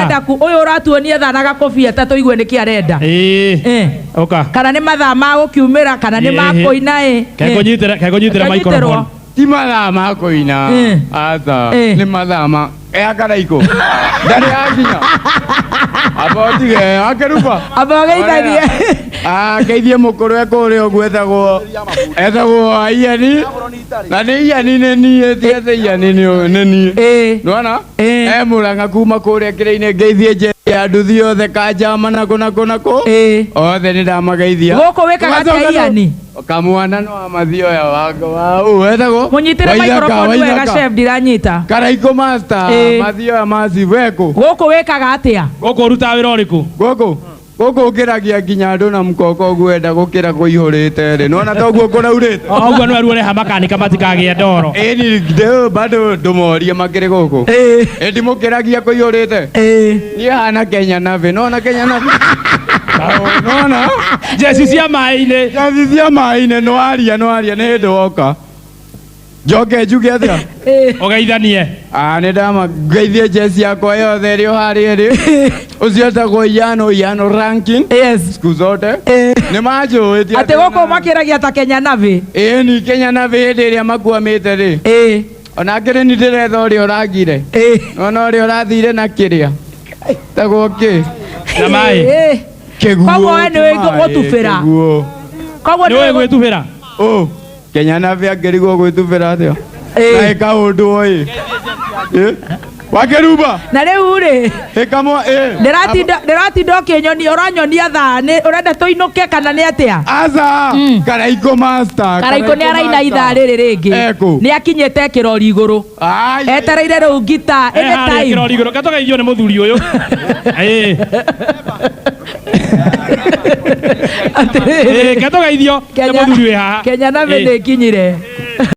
arenda ku uyu uratuonia thanaga kofia ta tuigue niki arenda oka kana ni mathaa ma gukiumira kana ni ma kuina kegonyitira microphone ti mathaa ma kuina ata ni mathaa ma Karaiko ndari akinya abotige akeruba abogeithanie geithie mukuru ekuri ogu etagwo Iani na ni Iani ni nie tiete Iani ni nie nona Muranga kuma kuria kire-ini geithie je anduthi othe kanjama nako othe ni ndamageithia guku wikaga atia Iani kamwana no amathio ya wako etagwo munyitire microphone wega chef ndiranyita Karaiko master mathio ya masiveko guku wikaga atia guku ruta wira uriku guku ukiragia nginya andu na mukoko gwenda gukira kuihurite ri nona toguo kuraurite oguo no aruore hamakanika matikagie ndoro ni ndeo bado ndumorie makiri guku ndimukiragia kuihurite ni hana Kenya Navy nona Kenya Navy nona jesi cia mai-ini no aria ni hindu woka njoke njuge atia ugeithanie ni ndamageithie jesi yakwa yothe ri hari ri ucio etagwo Iano ranking siku zote ni manjuitie ati guku makiragia ta Kenya Navy ni Kenya Navy hindi iria makuamite ri ona ngiri ni ndiretha uria uragire ona uria urathire na kiria tagwo ki na mai koguo we niwe gutubira koguo niwe gwitubira Kenya Navy angirigwo gwitubira atia na eka undu oi wakeruba na riu ri ikamwa ndiratinda ukinyonia uranyonia thaa ni urenda tuinuke kana ni atia aza Karaiko master Karaiko ni araina ithaa riri ringi ni akinyite kirori iguru etereire riu ngita ene time kirori iguru gatogeithio ni muthuri uyu gatogeithio ni muthuri wi haha Kenya Navy ni kinyire